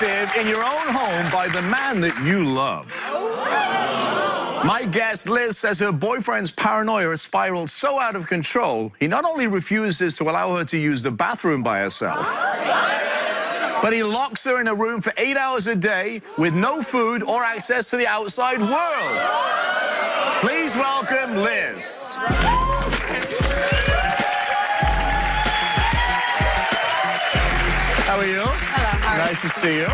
exclusive in your own home by the man that you love. My guest, Liz, says her boyfriend's paranoia has spiraled so out of control, he not only refuses to allow her to use the bathroom by herself, but he locks her in a room for 8 hours a day with no food or access to the outside world. Please welcome Liz. How are you? Hello, how are you? Nice to see you.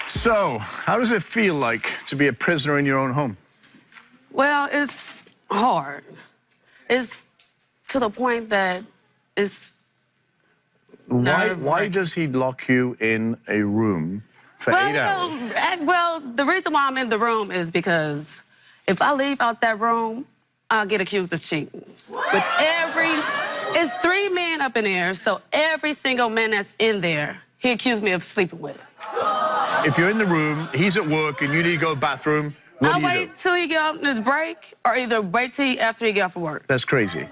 So, how does it feel like to be a prisoner in your own home? Well, it's hard. It's to the point that it's Why does he lock you in a room for 8 hours? Well, the reason why I'm in the room is because if I leave out that room, I'll get accused of cheating. It's 3 men up in there, so every single man that's in there, he accused me of sleeping with it. If you're in the room, he's at work, and you need to go to the bathroom, what do you do? I wait till he get off his break, or either wait till after he get off of work. That's crazy.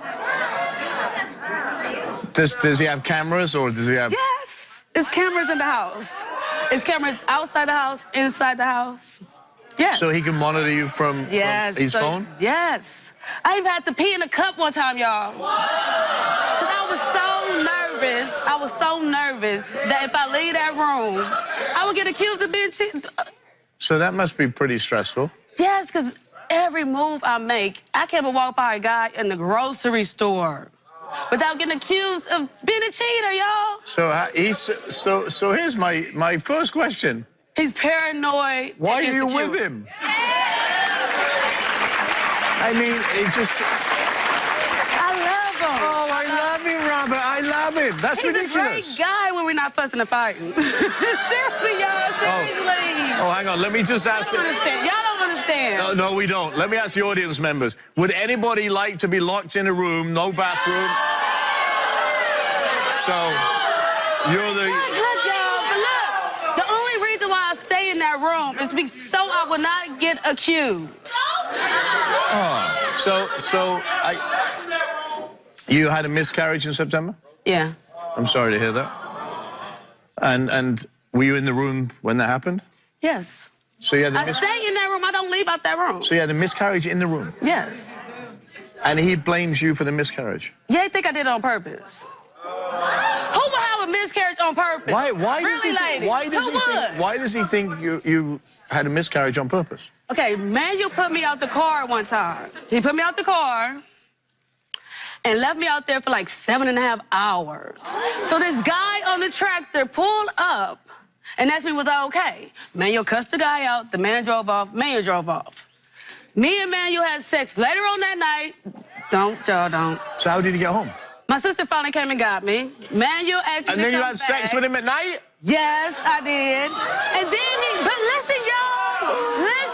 Does he have cameras, or does he have... Yes! It's cameras in the house. It's cameras outside the house, inside the house. Yes. So he can monitor you from his phone? Yes. I even had to pee in a cup one time, y'all. Because I was so nervous that if I leave that room, I would get accused of being cheated. So that must be pretty stressful. Yes, because every move I make, I can't even walk by a guy in the grocery store without getting accused of being a cheater, y'all. So here's my first question. He's paranoid. Why are you with him? I mean, it just... I love him. Oh, I love him, Robert. I love him. That's ridiculous. He's a great guy when we're not fussing and fighting. Seriously, y'all. Seriously. Oh, hang on. Let me just ask... Y'all don't understand. No, we don't. Let me ask the audience members. Would anybody like to be locked in a room, no bathroom? So, you're the... Look, y'all, but look. The only reason why I stay in that room is so I will not get accused. You had a miscarriage in September? Yeah. I'm sorry to hear that. And were you in the room when that happened? Yes. So you had I stay in that room. I don't leave out that room. So you had a miscarriage in the room? Yes. And he blames you for the miscarriage? Yeah, I think I did it on purpose. Who would have a miscarriage on purpose? Why does he think you had a miscarriage on purpose? Okay, Manuel put me out the car one time. He put me out the car and left me out there for like 7.5 hours. So this guy on the tractor pulled up and asked me, was I okay? Manuel cussed the guy out. The man drove off. Manuel drove off. Me and Manuel had sex later on that night. Y'all don't. So how did he get home? My sister finally came and got me. Manuel asked me to come back. And then you had sex with him at night? Yes, I did. And then but listen, y'all. Listen.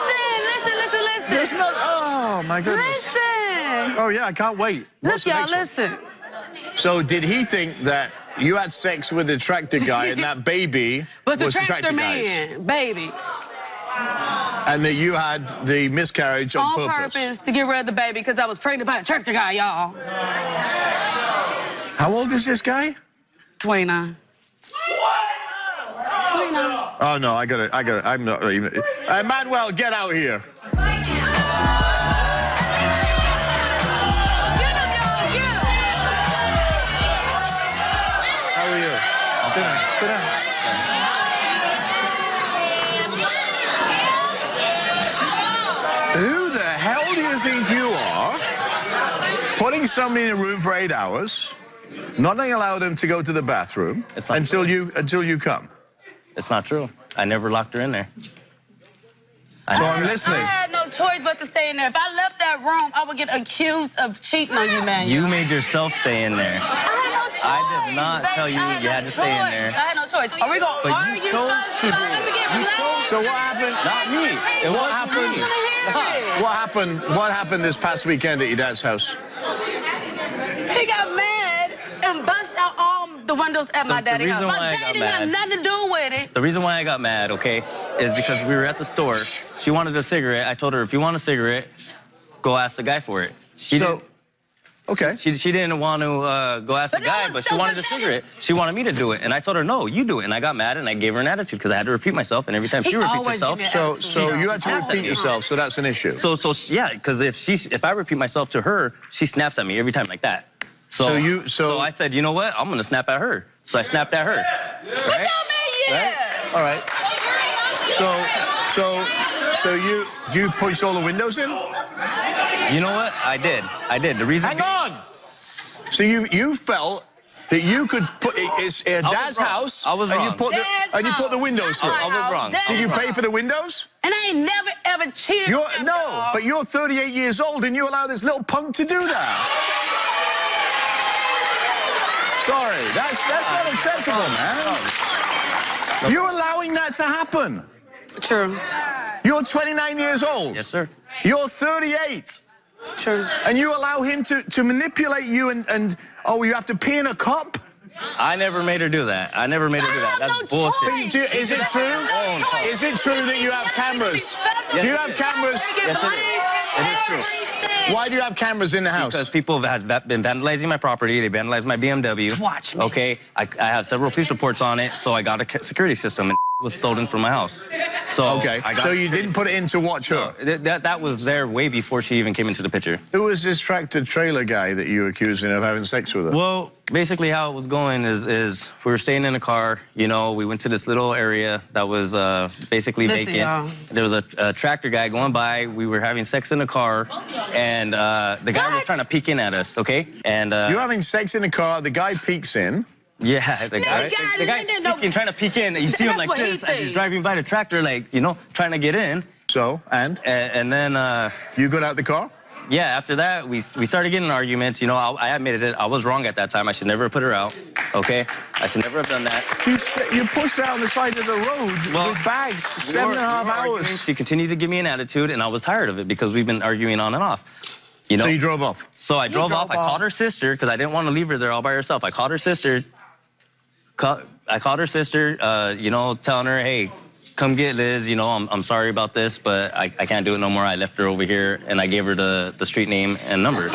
There's no... Oh, my goodness. Listen. Oh, yeah, I can't wait. Look, y'all, listen. So did he think that you had sex with the tractor guy and that baby was the guy's? tractor man, baby. And that you had the miscarriage on purpose? On purpose to get rid of the baby because I was pregnant by a tractor guy, y'all. How old is this guy? 29. What? 29. Oh, no, I gotta, I'm not even... Manuel, get out here. How are you? Sit down. Who the hell do you think you are? Putting somebody in a room for 8 hours, not allowing them to go to the bathroom until you come. It's not true. I never locked her in there. So I'm listening. I had no choice but to stay in there. If I left that room, I would get accused of cheating on you, man. You made yourself stay in there. I had no choice. I did not tell you you had to stay in there. I had no choice. Are we going to argue? You chose to do it. So what happened? Not me. What happened? What happened this past weekend at your dad's house? He got mad and bust out all the windows at my daddy's house. My dad didn't have nothing to do with it. The reason why I got mad, okay, is because we were at the store. She wanted a cigarette. I told her, if you want a cigarette, go ask the guy for it. Okay. She didn't want to go ask the guy, but she wanted a cigarette. She wanted me to do it, and I told her, no, you do it. And I got mad, and I gave her an attitude because I had to repeat myself, and every time she repeats herself, so you had to repeat yourself, so that's an issue. So yeah, because if I repeat myself to her, she snaps at me every time like that. So I said, you know what? I'm gonna snap at her. So I snapped at her. What y'all mean, yeah? Right? All right. So do you push all the windows in? You know what? I did. The reason. Hang on. So you felt that you could put it's Dad's house. I was wrong. And you put the windows through. I was wrong. Did you pay for the windows? And I ain't never ever cheated. No, but you're 38 years old and you allow this little punk to do that. Sorry, that's not acceptable, man. You're allowing that to happen. True. You're 29 years old. Yes, sir. You're 38. True. And you allow him to manipulate you and you have to pee in a cup? I never made her do that. I never made her do that. That's bullshit. Is it true? Is it true that you have cameras? Do you have cameras? Yes, it is true. Why do you have cameras in the house? Because people have been vandalizing my property. They vandalized my BMW. Watch me. Okay, I have several police reports on it, so I got a security system, and it was stolen from my house. So okay, so you didn't put it in to watch her? No, that was there way before she even came into the picture. Who was this tractor trailer guy that you were accusing of having sex with her? Well, basically how it was going is we were staying in a car. You know, we went to this little area that was basically vacant. There was a tractor guy going by. We were having sex in the car, and the guy was trying to peek in at us, okay? And you're having sex in the car, the guy peeks in. Yeah, the guy's peeking, trying to peek in. You see him like this as he's driving by the tractor, like, you know, trying to get in. So, and then... you got out the car? Yeah, after that, we started getting arguments. You know, I admitted it. I was wrong at that time. I should never have put her out, okay? I should never have done that. You pushed her on the side of the road with bags, 7.5 hours. She continued to give me an attitude, and I was tired of it because we've been arguing on and off. You know? So you drove off? So I drove off. I called her sister because I didn't want to leave her there all by herself. I called her sister. I called her sister, you know, telling her, hey, come get Liz. You know, I'm sorry about this, but I can't do it no more. I left her over here, and I gave her the street name and number.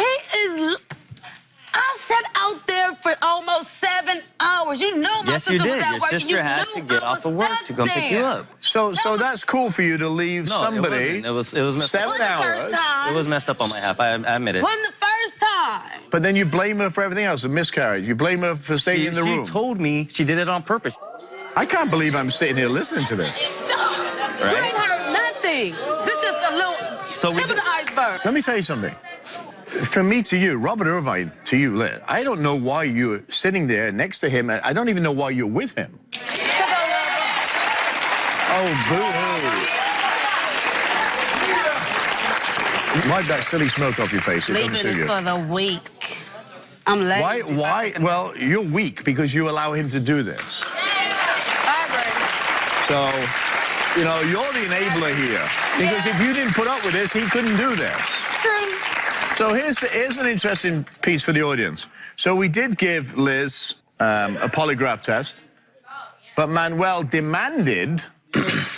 I sat out there for almost 7 hours. You know my sister was at work. Your sister had to get off of work to come pick you up. So that's cool for you to leave somebody. It was messed up. 7 hours. It was messed up on my half. I admit it. Wasn't the first time. But then you blame her for everything else, a miscarriage. You blame her for staying in the room. She told me she did it on purpose. I can't believe I'm sitting here listening to this. Stop. Right? You ain't heard nothing. This is just a little tip of the iceberg. Let me tell you something. From me to you, Robert Irvine to you, Liz, I don't know why you're sitting there next to him. I don't even know why you're with him. Oh, boo-hoo. Wipe that silly smoke off your face. Leaving is for the weak. I'm lazy. Why? Well, you're weak because you allow him to do this. I agree. So, you know, you're the enabler here. Because if you didn't put up with this, he couldn't do this. True. So here's an interesting piece for the audience. So we did give Liz a polygraph test, but Manuel demanded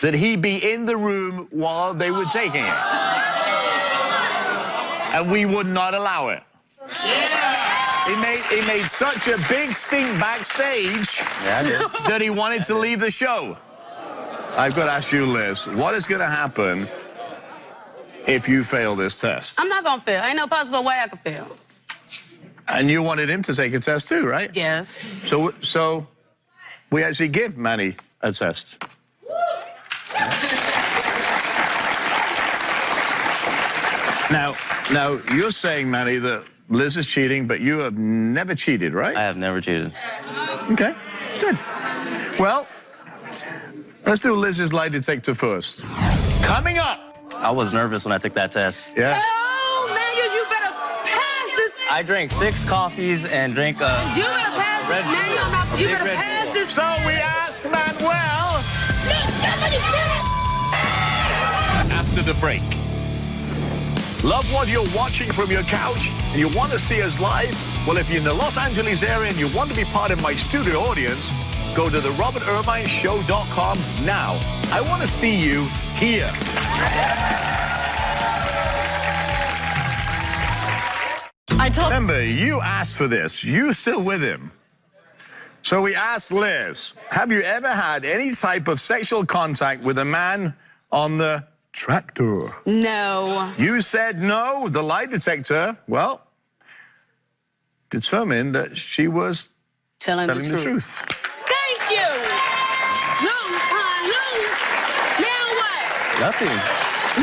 that he be in the room while they were taking it. And we would not allow it. He made such a big stink backstage that he wanted to leave the show. I've got to ask you, Liz, what is going to happen if you fail this test? I'm not going to fail. Ain't no possible way I could fail. And you wanted him to take a test too, right? Yes. So we actually give Manny a test. Now, you're saying, Manny, that Liz is cheating, but you have never cheated, right? I have never cheated. Okay, good. Well, let's do Liz's lie detector first. Coming up. I was nervous when I took that test. Yeah. Oh, man, you better pass this. I drank 6 coffees and drank a You better pass this. Man, you better pass this. So we asked Manuel. After the break. Love what you're watching from your couch and you want to see us live? Well, if you're in the Los Angeles area and you want to be part of my studio audience, go to therobertirvineshow.com now. I want to see you here. I told. Remember, you asked for this. You still with him. So we asked Liz, have you ever had any type of sexual contact with a man on the tractor? No. You said no. The lie detector, well, determined that she was Telling telling the truth. Thank you. Lose, huh? Lose. Now what? Nothing.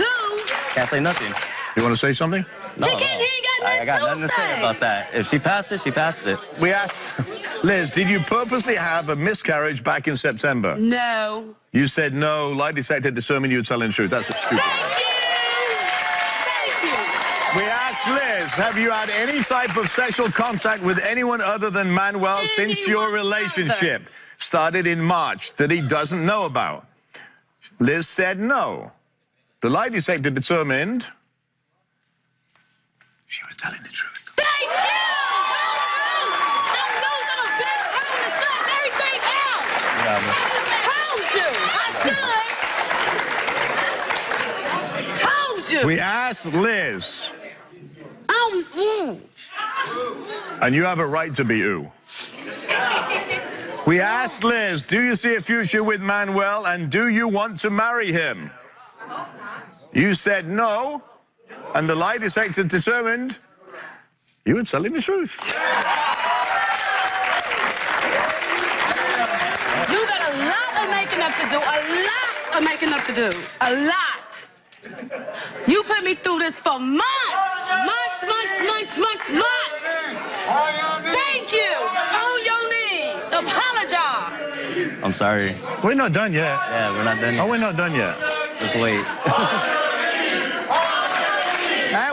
Lose. Can't say nothing. You want to say something? No, He ain't I got got nothing to say about that. If she passed it, she passed it. We asked, Liz, did you purposely have a miscarriage back in September? No. You said no. Lie detector determined you were telling the truth. That's a stupid Thank lie. you. Thank you. We asked Liz, have you had any type of sexual contact with anyone other than Manuel since your relationship started in March that he doesn't know about? Liz said no. The lie detector determined she was telling the truth. Thank you. Don't lose. I'm a big phone to sort everything out. Told you. I should. Told you. We asked Liz, Ooh. and you have a right to be ooh. We asked Liz, do you see a future with Manuel and do you want to marry him? You said no, and the lie detector determined you were telling the truth. You got a lot of making up to do. A lot of making up to do. A lot. You put me through this for months. Months. Thank you. On your knees. Apologize. I'm sorry. We're not done yet. Yeah, we're not done yet. Oh, we're not done yet. Just wait.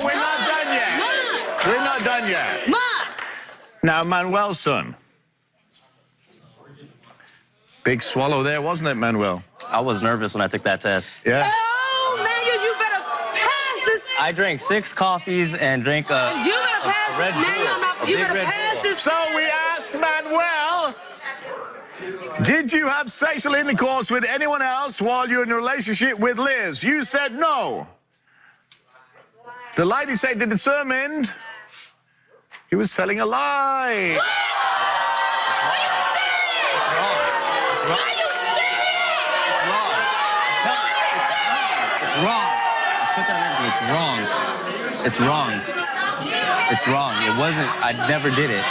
We're not done yet. Months. We're not done yet. Months. Now, Manuel's son. Big swallow there, wasn't it, Manuel? I was nervous when I took that test. Yeah. Oh, man, you better pass this. I drank 6 coffees and drank You better pass Red this. Bull. Man, you Big better Red pass Bull. this. So we asked Manuel, did you have sexual intercourse with anyone else while you're in a relationship with Liz? You said no. The lie detector determined he was telling a lie. Are you serious? It's wrong. I put that in. It's wrong. It's wrong. It's wrong. It wasn't. I never did it.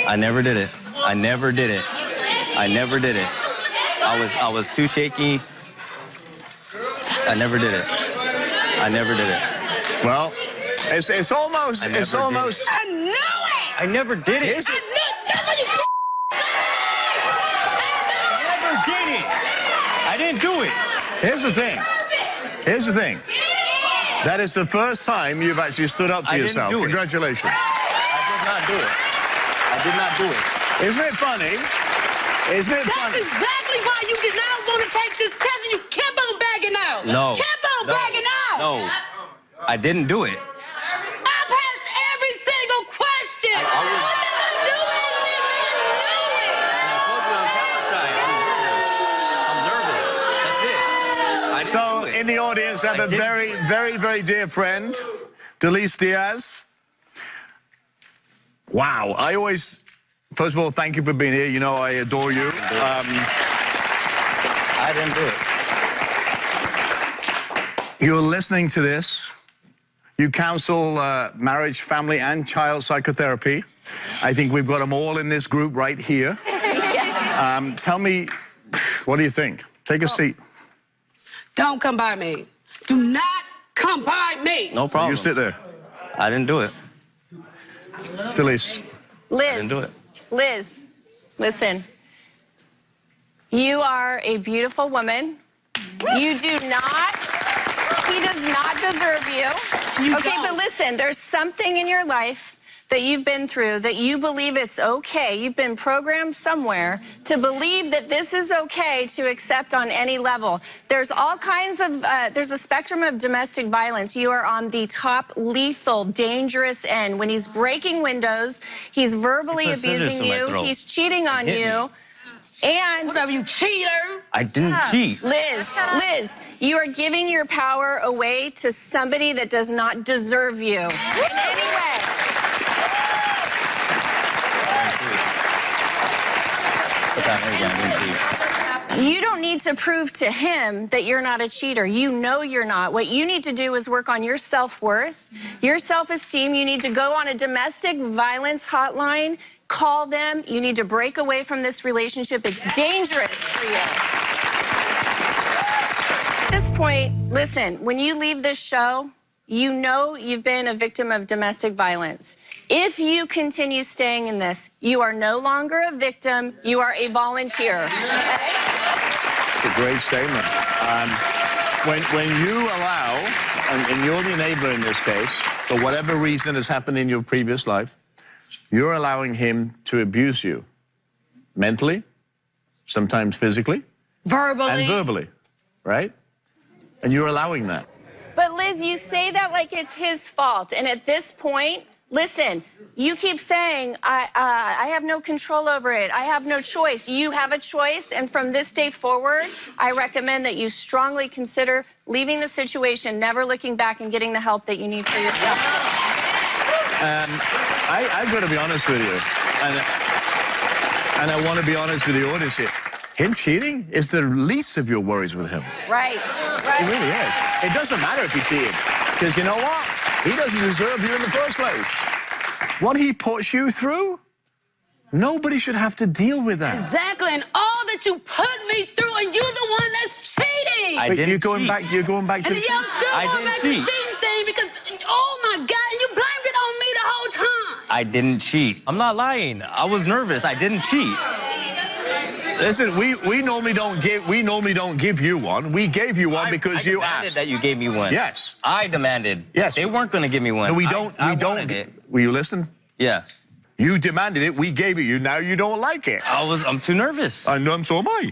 I never did it. I never did it. I never did it. I was too shaky. I never did it. I never did it. Well, it's almost. I knew it. I never did it. I knew it. That's what you did. I never did it. I didn't do it. Here's the thing. Here's the thing. That is the first time you've actually stood up for yourself. Didn't do it. Congratulations. I did not do it. I did not do it. Isn't it funny? Isn't it That's funny? exactly why you did not want to take this test and you kept on bagging out. No. Kept on bagging out. No. I didn't do it. I passed every single question. I I'm not going to do anything. I told you I'm camera shy. I'm nervous. That's it. I didn't So, do it. in the audience, I have a very, very, very dear friend, Delise Diaz. Wow. I always, first of all, thank you for being here. You know I adore you. I didn't do it. You're listening to this. You counsel marriage, family, and child psychotherapy. I think we've got them all in this group right here. Tell me, what do you think? Take a seat. Don't come by me. Do not come by me. No problem. You sit there. I didn't do it. Delise. Liz. I didn't do it. Liz, listen. You are a beautiful woman. You do not. He does not deserve you. Okay, but listen, there's something in your life that you've been through that you believe it's okay. You've been programmed somewhere to believe that this is okay to accept on any level. There's all kinds of, there's a spectrum of domestic violence. You are on the top lethal, dangerous end. When he's breaking windows, he's verbally abusing you, he's cheating on you. And Whatever, you cheater. I didn't cheat. Liz, you are giving your power away to somebody that does not deserve you in any way. You don't need to prove to him that you're not a cheater. You know you're not. What you need to do is work on your self-worth, your self-esteem. You need to go on a domestic violence hotline, call them. You need to break away from this relationship. It's dangerous for you. At this point, listen, when you leave this show, you know you've been a victim of domestic violence. If you continue staying in this, you are no longer a victim, you are a volunteer. It's a great statement. When you allow, and you're the enabler in this case, for whatever reason has happened in your previous life, you're allowing him to abuse you. Mentally, sometimes physically. Verbally. And verbally, right? And you're allowing that. But Liz, you say that like it's his fault. And at this point, listen, you keep saying, I have no control over it. I have no choice. You have a choice. And from this day forward, I recommend that you strongly consider leaving the situation, never looking back and getting the help that you need for yourself. I've got to be honest with you. And I want to be honest with the audience here. Him cheating is the least of your worries with him. Right. It really is. It doesn't matter if he cheated. Because you know what? He doesn't deserve you in the first place. What he puts you through, nobody should have to deal with that. Exactly, and all that you put me through, and you're the one that's cheating. I didn't You're going back to and the then y'all still going back to the cheating thing because, oh my God, and you blamed it on me the whole time. I didn't cheat. I'm not lying. I was nervous. I didn't cheat. Listen, we normally don't give you one. We gave you one because you asked. That you gave me one. Yes. I demanded. Yes. They weren't going to give me one. No, we don't. Will you listen? Yeah. You demanded it. We gave it you. Now you don't like it. I'm too nervous. I know, so am I.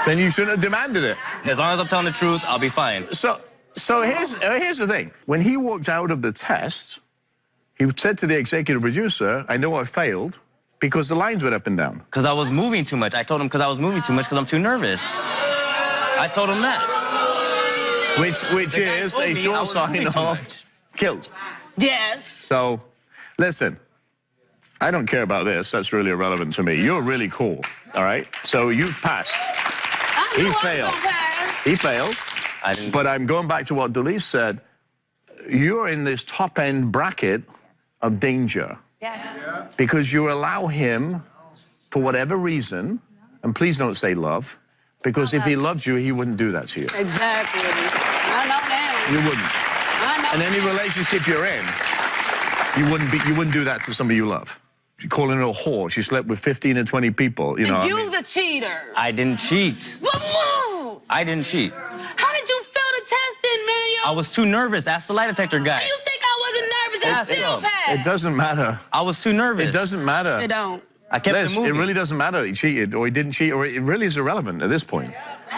Then you shouldn't have demanded it. As long as I'm telling the truth, I'll be fine. So here's the thing. When he walked out of the test, he said to the executive producer, "I know I failed." Because the lines went up and down. Because I was moving too much. I told him because I was moving too much because I'm too nervous. I told him that. Which is a sure sign of guilt. Yes. So, listen, I don't care about this. That's really irrelevant to me. You're really cool, all right? So you've passed. I knew He I was failed. gonna pass. He failed. I didn't. But I'm going back to what Delise said. You're in this top-end bracket of danger. Yes. Because you allow him, for whatever reason, and please don't say love, because if he loves you, he wouldn't do that to you. Exactly. I know that. You wouldn't. I know. In any relationship you're in, you wouldn't do that to somebody you love. You're calling her a whore. She slept with 15 or 20 people, you know. And I you mean, the cheater. I didn't cheat. Whoa! I didn't cheat. How did you fail the test, Manuel? I was too nervous. Ask the lie detector guy. You think I wasn't nervous and still passed? it doesn't matter. I was too nervous. It doesn't matter. It don't. I kept Liz, it moving. it really doesn't matter he cheated or he didn't cheat, or it really is irrelevant at this point.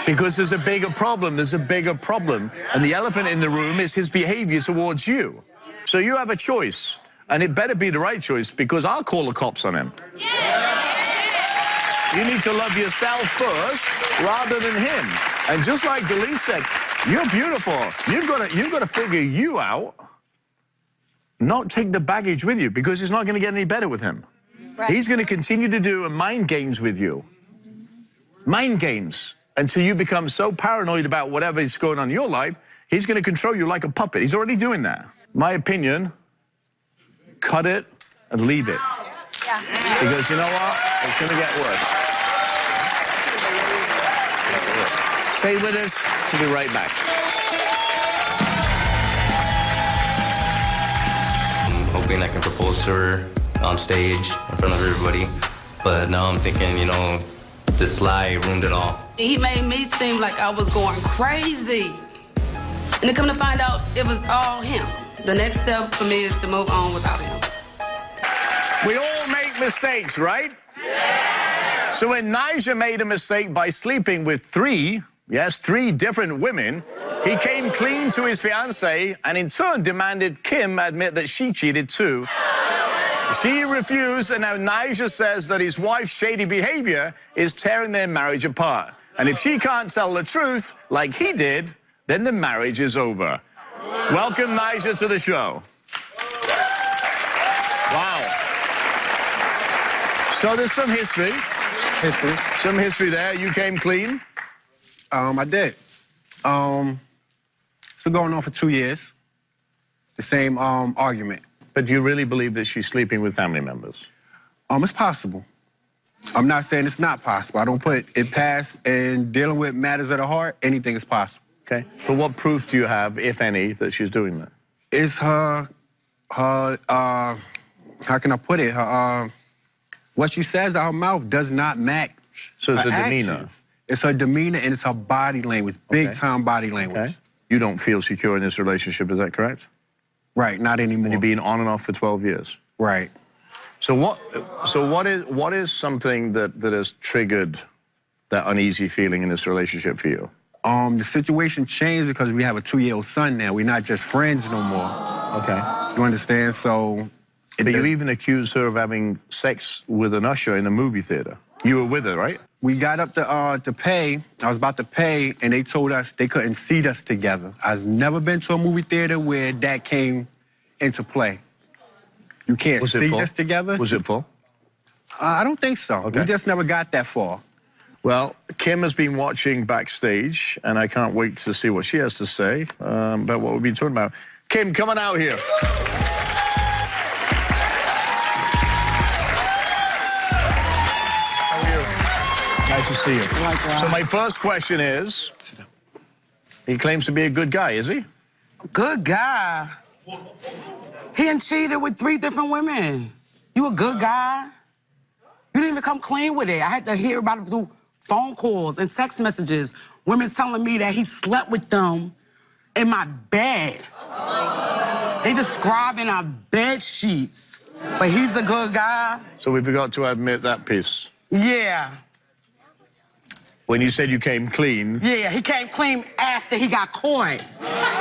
Because there's a bigger problem. There's a bigger problem. And the elephant in the room is his behavior towards you. So you have a choice. And it better be the right choice, because I'll call the cops on him. You need to love yourself first rather than him. And just like Delise said, you're beautiful. You've got to figure you out, not take the baggage with you, because it's not going to get any better with him. Right. He's going to continue to do mind games with you. Mind games. Until you become so paranoid about whatever is going on in your life, he's going to control you like a puppet. He's already doing that. My opinion, cut it and leave it. Yeah. Because you know what? It's going to get worse. Stay with us. We'll be right back. I'm hoping I can propose to her on stage in front of everybody. But now I'm thinking, you know, this lie ruined it all. He made me seem like I was going crazy. And to come to find out, it was all him. The next step for me is to move on without him. We all make mistakes, right? Yeah. So when Nigel made a mistake by sleeping with three different women, he came clean to his fiancée and in turn demanded Kim admit that she cheated too. She refused, and now Nigel says that his wife's shady behavior is tearing their marriage apart. And if she can't tell the truth, like he did, then the marriage is over. Welcome, Nigel, to the show. Wow. So there's some history. Some history there. You came clean? I did. It's been going on for 2 years. The same argument. But do you really believe that she's sleeping with family members? It's possible. I'm not saying it's not possible. I don't put it past, and dealing with matters of the heart, anything is possible. Okay. But what proof do you have, if any, that she's doing that? It's her, how can I put it? What she says out her mouth does not match. So it's her her demeanor? actions. It's her demeanor and it's her body language, big-time body language. Okay. You don't feel secure in this relationship, is that correct? Right, not anymore. And you've been on and off for 12 years? Right. So what is something that has triggered that uneasy feeling in this relationship for you? The situation changed because we have a 2-year-old son now. We're not just friends no more. Okay. You understand? So... But you even accused her of having sex with an usher in a movie theater. You were with her, right? We got up to pay. I was about to pay, and they told us they couldn't seat us together. I've never been to a movie theater where that came into play. You can't seat us together. Was it full? I don't think so. Okay. We just never got that far. Well, Kim has been watching backstage, and I can't wait to see what she has to say about what we've been talking about. Kim, come on out here. Nice to see you. So my first question is, he claims to be a good guy, is he? Good guy? He done cheated with 3 different women. You a good guy? You didn't even come clean with it. I had to hear about it through phone calls and text messages. Women telling me that he slept with them in my bed. They describing our bed sheets. But he's a good guy. So we forgot to admit that piece. Yeah. When you said you came clean. Yeah, he came clean after he got caught.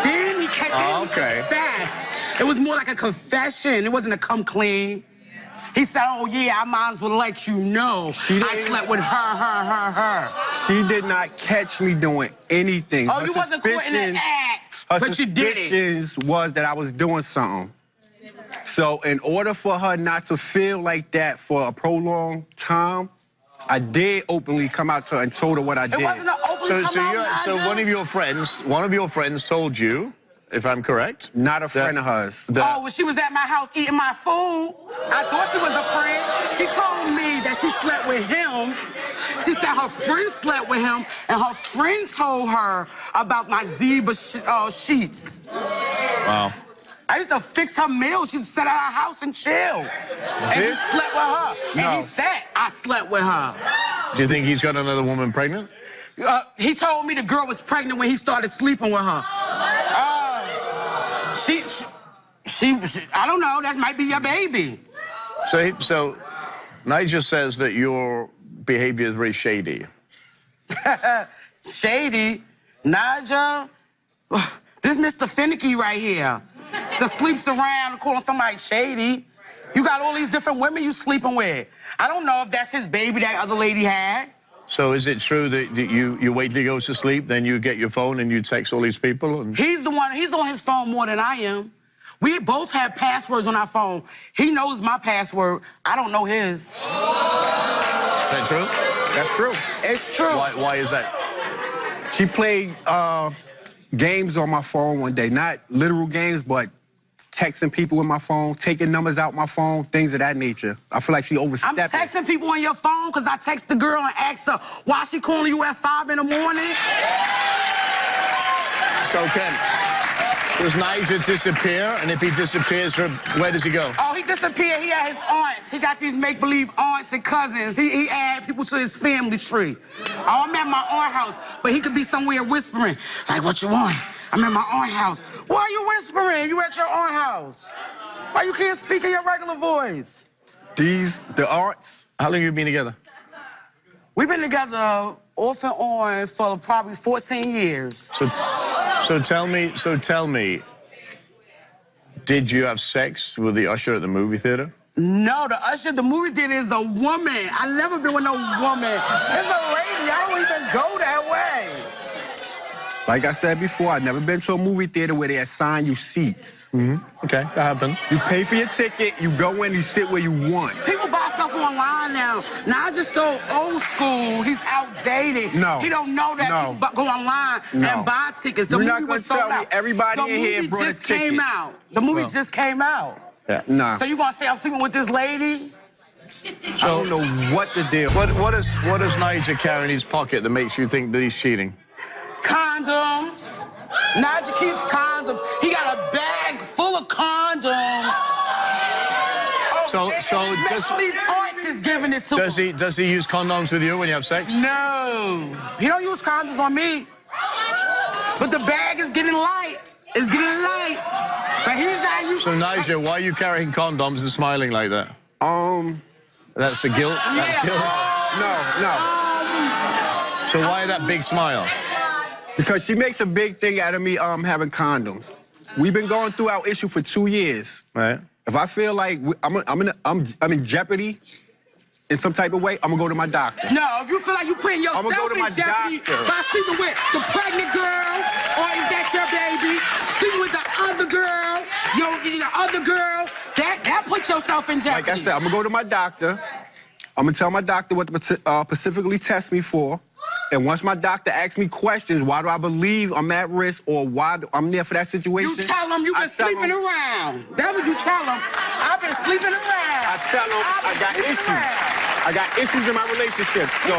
Then he came okay. fast. It was more like a confession. It wasn't a come clean. He said, oh, yeah, I might as well let you know I slept with her. She did not catch me doing anything. Oh, you wasn't caught in an act, but you did it. Her suspicions was that I was doing something. So in order for her not to feel like that for a prolonged time, I did openly come out to her and told her what I did. It wasn't an openly So one of your friends told you, if I'm correct? Not a friend of hers. Oh, when she was at my house eating my food, I thought she was a friend. She told me that she slept with him. She said her friend slept with him, and her friend told her about my zebra sheets. Wow. I used to fix her meals. She'd sit at our house and chill. And he slept with her. And he said I slept with her. Do you think he's got another woman pregnant? He told me the girl was pregnant when he started sleeping with her. I don't know. That might be your baby. So Nigel says that your behavior is very shady. Shady? Nigel? This Mr. Finicky right here. That sleeps around calling somebody shady. You got all these different women you sleeping with. I don't know if that's his baby that other lady had. So is it true that you wait till he goes to sleep, then you get your phone and you text all these people? And... He's on his phone more than I am. We both have passwords on our phone. He knows my password. I don't know his. Is that true? That's true. It's true. Why is that? She played games on my phone one day. Not literal games, but texting people with my phone, taking numbers out my phone, things of that nature. I feel like she overstepped. I'm texting people on your phone because I text the girl and ask her why she calling you at 5 in the morning. So, Ken, does Nigel disappear? And if he disappears, where does he go? Oh, he disappeared. He had his aunts. He got these make-believe aunts and cousins. He add people to his family tree. Oh, I'm at my aunt's house, but he could be somewhere whispering, like, what you want? I'm at my aunt's house. Why are you whispering? You at your aunt's house. Why you can't speak in your regular voice? The aunts. How long have you been together? We've been together off and on for probably 14 years. So tell me, did you have sex with the usher at the movie theater? No, the usher, the movie theater is a woman. I've never been with no woman. It's a lady. I don't even go that way. Like I said before, I've never been to a movie theater where they assign you seats. Okay, that happens. You pay for your ticket, you go in, you sit where you want. People buy stuff online now. Now, just so old school. He's outdated. No. He don't know that No. people go online and buy tickets. The You're movie not was gonna sold tell me out. everybody in here brought a just came ticket. out. The movie just came out. Yeah. Nah. So you gonna say I'm sleeping with this lady? I don't know what the deal. What does Nigel carry in his pocket that makes you think that he's cheating? Condoms. Nigel keeps condoms. He got a bag full of condoms. So These arts is giving it to him. does he use condoms with you when you have sex? No. He don't use condoms on me. But the bag is getting light. It's getting light. But he's not using. So Nigel, why are you carrying condoms and smiling like that? That's the guilt. That's guilt. No. So why that big smile? Because she makes a big thing out of me having condoms. We've been going through our issue for 2 years. Right. If I feel like I'm in jeopardy in some type of way, I'm gonna go to my doctor. No, if you feel like you putting yourself I'ma go to my in jeopardy doctor. by sleeping with the pregnant girl, or is that your baby? Sleeping with the other girl, your other girl, that put yourself in jeopardy. Like I said, I'm gonna go to my doctor. I'm gonna tell my doctor what to specifically test me for. And once my doctor asks me questions, why do I believe I'm at risk or why I'm there for that situation? You tell him you've been sleeping around. That's what you tell him. I've been sleeping around. I tell him I got issues. I got issues in my relationship. So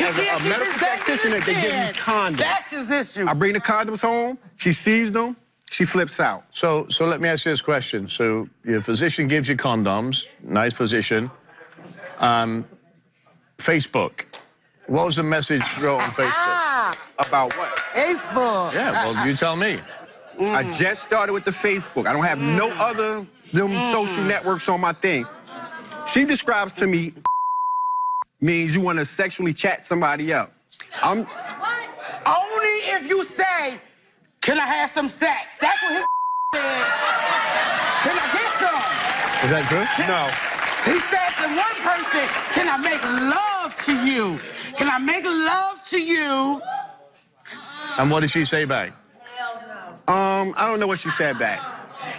as a medical practitioner, they give me condoms. That's his issue. I bring the condoms home. She sees them. She flips out. So let me ask you this question. So your physician gives you condoms. Nice physician. Facebook. What was the message you wrote on Facebook? About what? Facebook. Yeah, well, you tell me. I just started with the Facebook. I don't have no other social networks on my thing. She describes to me means you want to sexually chat somebody up. Only if you say, can I have some sex? That's what his said. Can I get some? Is that true? No. He said to one person, can I make love to you? Can I make love to you? And what did she say back? I don't know what she said back.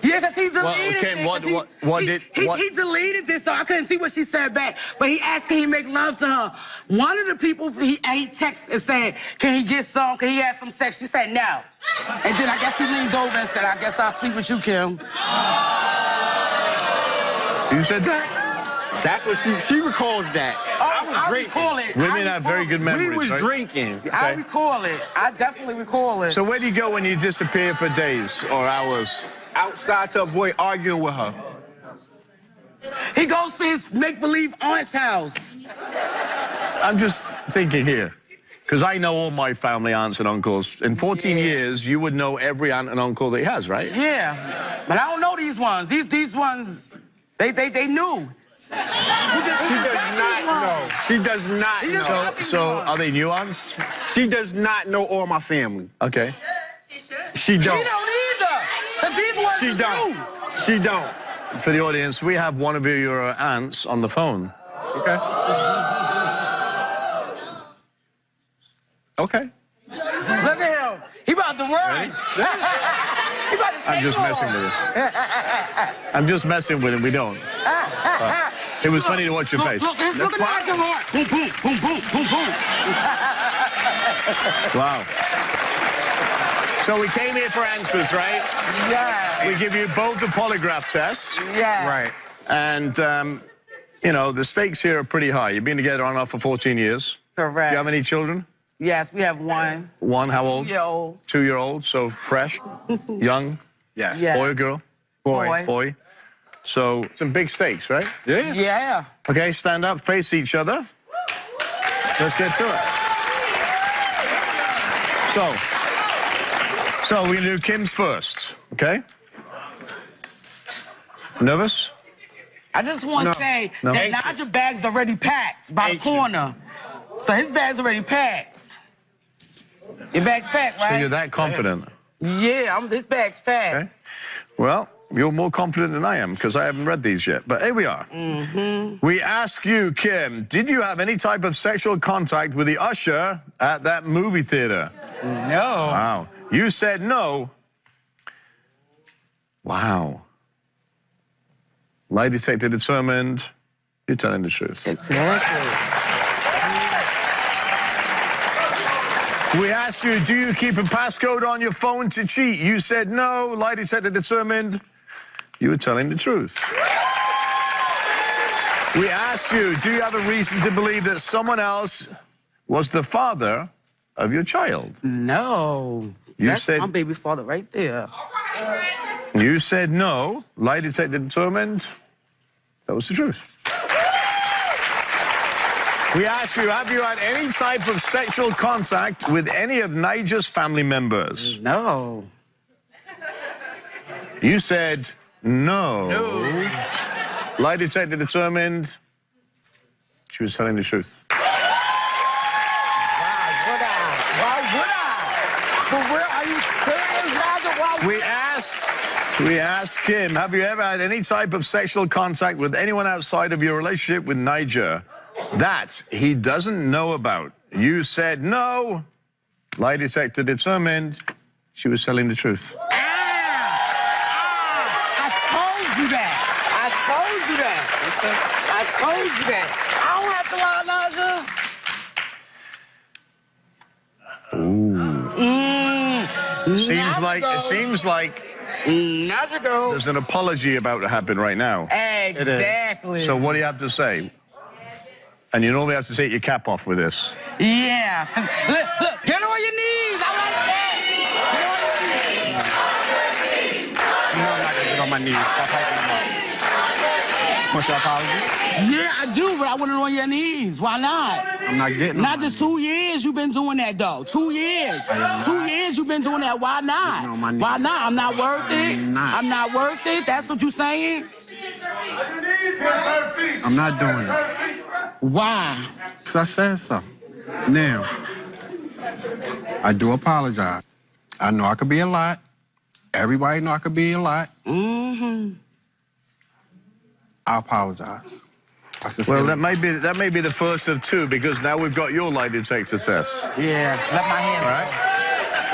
Yeah, because he deleted it. He deleted it, so I couldn't see what she said back. But he asked, can he make love to her? One of the people, he texted and said, can he get some? Can he have some sex? She said no. And then I guess he leaned over and said, I guess I'll sleep with you, Kim. You said that? That's what she recalls that. I was drinking. Recall it. Women have very good memories, We was right? drinking. Okay. I recall it. I definitely recall it. So where do you go when you disappear for days or hours? Outside to avoid arguing with her. He goes to his make-believe aunt's house. I'm just thinking here, because I know all my family aunts and uncles. In 14 years, you would know every aunt and uncle that he has, right? Yeah, but I don't know these ones. These ones, they knew. She does not know. So are they new aunts? She does not know all my family. Okay. She don't. She don't either. But these ones She don't. She don't. For the audience, we have one of your aunts on the phone. Okay. Okay. Look at him. He about to run. He about to take I'm just off. messing with him. I'm just messing with him. We don't. It was funny to watch your face. Look at the heart. Boom, boom, boom, boom, boom, boom. Wow. So we came here for answers, right? Yeah. We give you both the polygraph tests. Yeah. Right. And, you know, the stakes here are pretty high. You've been together on and off for 14 years. Correct. Do you have any children? Yes, we have one. One, how old? 2-year-old. 2-year-old, so fresh, young. Yes. Yeah. Boy or girl? Boy. Boy. So some big stakes, right? Yeah. Yeah. Okay, stand up, face each other. Let's get to it. So we're gonna do Kim's first, okay? Nervous? I just want to say No. that Nigel bag's already packed by the corner. So his bag's already packed. Your bag's packed, right? So you're that confident? Yeah, his bag's packed. Okay. Well, You're more confident than I am because I haven't read these yet. But here we are. We ask you, Kim, did you have any type of sexual contact with the usher at that movie theater? No. Wow. You said no. Wow. Lie detector determined. You're telling the truth. Exactly. We asked you, do you keep a passcode on your phone to cheat? You said no. Lie detector determined. You were telling the truth. We asked you, do you have a reason to believe that someone else was the father of your child? No. That's my baby father right there. You said no. Lie detector determined. That was the truth. We asked you, have you had any type of sexual contact with any of Niger's family members? No. You said no. No. Lie detector determined. She was telling the truth. Why would I? For real, are you serious, Roger? We asked Kim, have you ever had any type of sexual contact with anyone outside of your relationship with Niger that he doesn't know about? You said no. Lie detector determined. She was telling the truth. I told you that. I told you that. I don't have to lie, Naja. Seems like there's an apology about to happen right now. Exactly. So what do you have to say? And you normally have to take your cap off with this. Yeah. Look, get on your knees. I like that. Get on your knees. You know I'm not gonna get on my knees. Stop hyping them up. Want your apology? Yeah, I do, but I want it on your knees. Why not? I'm not getting Not just 2 years you've been doing that, though. 2 years. 2 years you've been doing that. Why not? Why not? I'm not worth it. I'm not worth it. That's what you're saying? I'm not doing it. Why? Because I said so. Now, I do apologize. I know I could be a lot. Everybody know I could be a lot. Mm-hmm. I apologize. Well, that may be the first of two because now we've got your lie detector test. Yeah, let my hands go.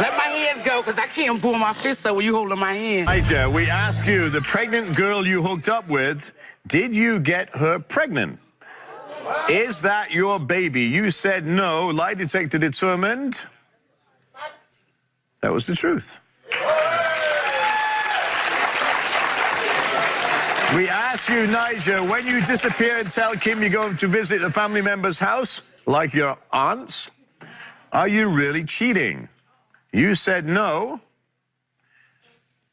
Let my hands go, because I can't pull my fist up when you holding my hand. Niger, we ask you, the pregnant girl you hooked up with, did you get her pregnant? Is that your baby? You said no. Lie detector determined. That was the truth. We asked you, Niger, when you disappear and tell Kim you're going to visit a family member's house, like your aunt's, are you really cheating? You said no.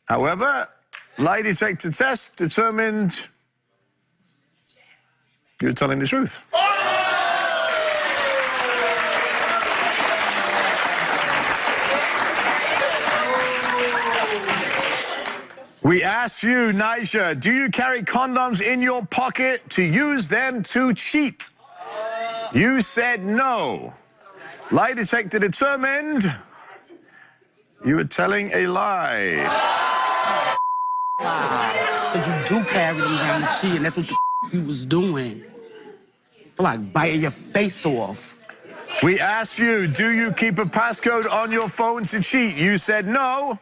However, lie detector test determined you're telling the truth. We asked you, Niger, do you carry condoms in your pocket to use them to cheat? You said no. Lie detector determined you were telling a lie. Because you do carry them around the sheet, and that's what you was doing. I feel like biting your face off. We asked you, do you keep a passcode on your phone to cheat? You said no.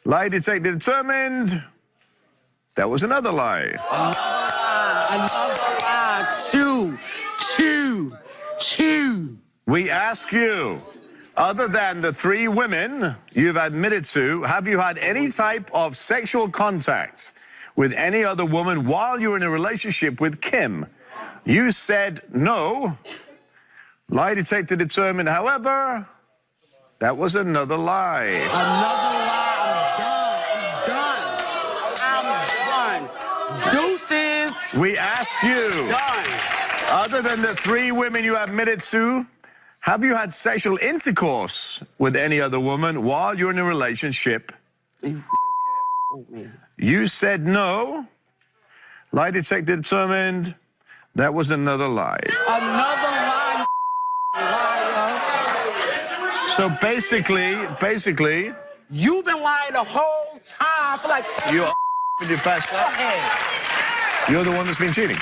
Lie detector determined. That was another lie. Another lie. Chew. We ask you, other than the 3 women you've admitted to, have you had any type of sexual contact with any other woman while you were in a relationship with Kim? You said no. Lie detector determined, however, that was another lie. Another lie. I'm done. Deuces. We ask you, Done. other than the 3 women you admitted to, have you had sexual intercourse with any other woman while you're in a relationship? You said no. Lie detector determined that was another lie. Another lie. So basically, You've been lying the whole time. I feel like You are with your fast car? You're the one that's been cheating.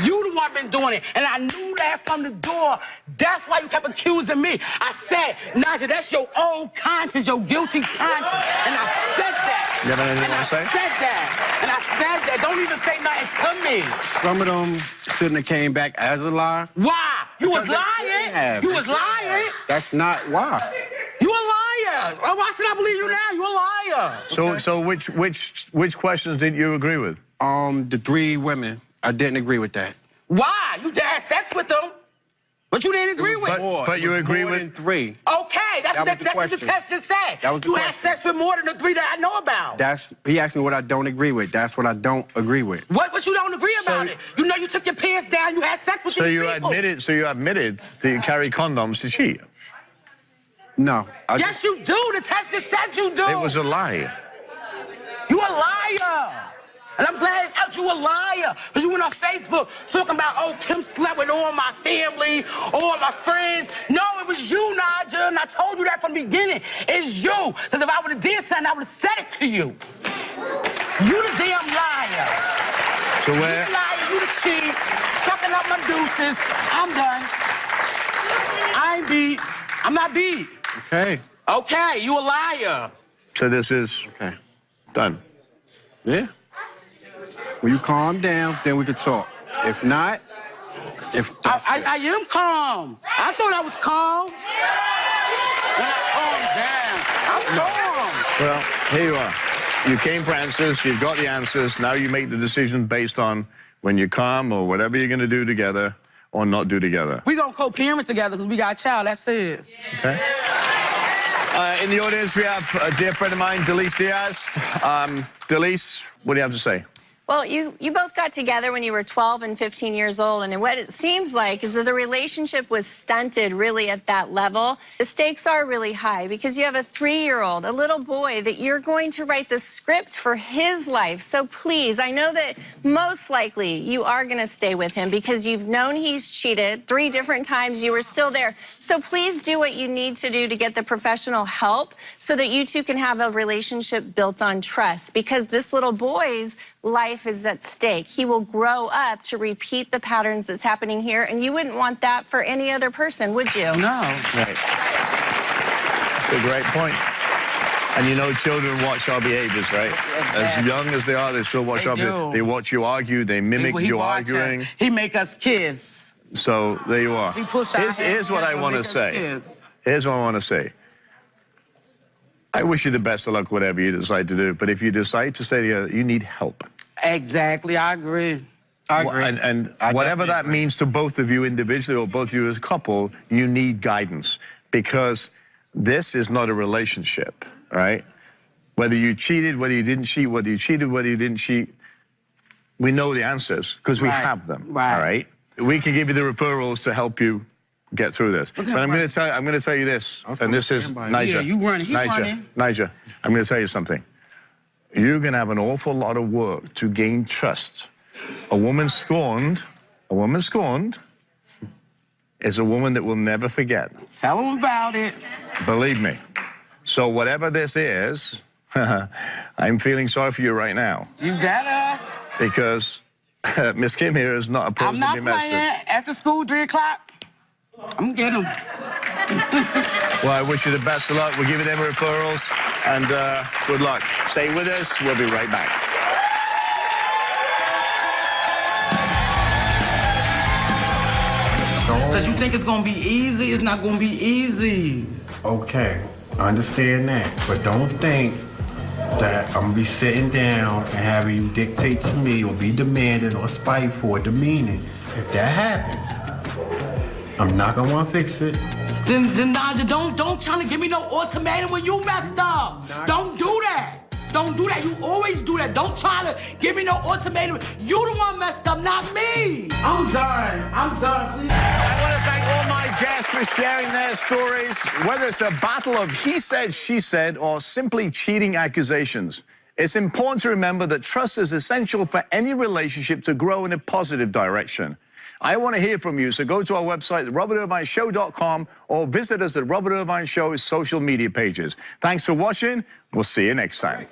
you the one been doing it. And I knew that from the door. That's why you kept accusing me. I said, Naja, that's your own conscience, your guilty conscience. And I said that. You have anything you want to say? I said that. And I said that. Don't even say nothing to me. Some of them shouldn't have came back as a lie. Why? You was Because they lying. have. You was lying. That's not why. You a liar. Why should I believe you now? You a liar. So which questions didn't you agree with? The 3 women, I didn't agree with that. Why? You had sex with them, but you didn't agree with. But you agree more with than 3. Okay, that's That was what the the question. test just said. That was the you had question. sex with more than the 3 that I know about. He asked me what I don't agree with. That's what I don't agree with. What you don't agree about it? You know you took your pants down, you had sex with So these you people. admitted that you carry condoms to cheat. No. Yes, you do. The test just said you do. It was a lie. You a liar. And I'm glad it's out. You a liar. Because you went on Facebook talking about, oh, Kim slept with all my family, all my friends. No, it was you, Naja. And I told you that from the beginning. It's you. Because if I would have did something, I would have said it to you. You the damn liar. So You where? the liar. You the cheat. Sucking up my deuces. I'm done. I ain't beat. I'm not beat. Okay. Okay, you a liar. So this is Okay. done. Yeah. When you calm down, then we could talk. If not, that's it. I am calm. I thought I was calm. When I calm down, I'm calm. Well, here you are. You came for answers. You've got the answers. Now you make the decision based on when you're calm or whatever you're going to do together or not do together. We gonna co-parent together because we got a child. That's it. Okay. In the audience, we have a dear friend of mine, Delise Diaz. Delise, what do you have to say? Well, you both got together when you were 12 and 15 years old, and what it seems like is that the relationship was stunted really at that level. The stakes are really high because you have a 3-year-old, a little boy, that you're going to write the script for his life. So please, I know that most likely you are going to stay with him because you've known he's cheated 3 different times. You were still there. So please do what you need to do to get the professional help so that you two can have a relationship built on trust, because this little boy's life is at stake. He will grow up to repeat the patterns that's happening here, and you wouldn't want that for any other person, would you? No. Right. That's a great point. And you know, children watch our behaviors, right? As young as they are, they still watch They our behaviors. do. They watch you argue. They mimic He you watch us. arguing. He make us kiss. So there you are. He push our hands Here's what I together, want to make us say. kiss. Here's what I want to say. I wish you the best of luck, whatever you decide to do. But if you decide to say you need help. Exactly, I agree. I agree. And I whatever definitely that agree. means to both of you individually or both of you as a couple, you need guidance, because this is not a relationship, right? Whether you cheated, whether you didn't cheat, whether you cheated, whether you didn't cheat, we know the answers because we Right. have them, Right. all right? We can give you the referrals to help you get through this. Okay, But I'm right. going to tell you this, I was and gonna this is stand by you. Nigel. Yeah, you running, he running. Nigel, I'm going to tell you something. You're going to have an awful lot of work to gain trust. A woman scorned is a woman that will never forget. Tell him about it. Believe me. So whatever this is, I'm feeling sorry for you right now, You better. because Miss Kim here is not a person I'm not to be messed playing. with. After school, 3 o'clock, I'm getting him. Well, I wish you the best of luck. We're giving them referrals, and good luck. Stay with us. We'll be right back. Because you think it's going to be easy, it's not going to be easy. Okay, I understand that. But don't think that I'm gonna be sitting down and having you dictate to me or be demanding or spiteful or demeaning. If that happens, I'm not gonna wanna fix it. Then Naja, don't try to give me no ultimatum when you messed up. Don't do that. Don't do that. You always do that. Don't try to give me no ultimatum. You the one messed up, not me. I'm done, please. I want to thank all my guests for sharing their stories, whether it's a battle of he said, she said, or simply cheating accusations. It's important to remember that trust is essential for any relationship to grow in a positive direction. I want to hear from you, so go to our website, robertirvineshow.com, or visit us at Robert Irvine Show's social media pages. Thanks for watching. We'll see you next time.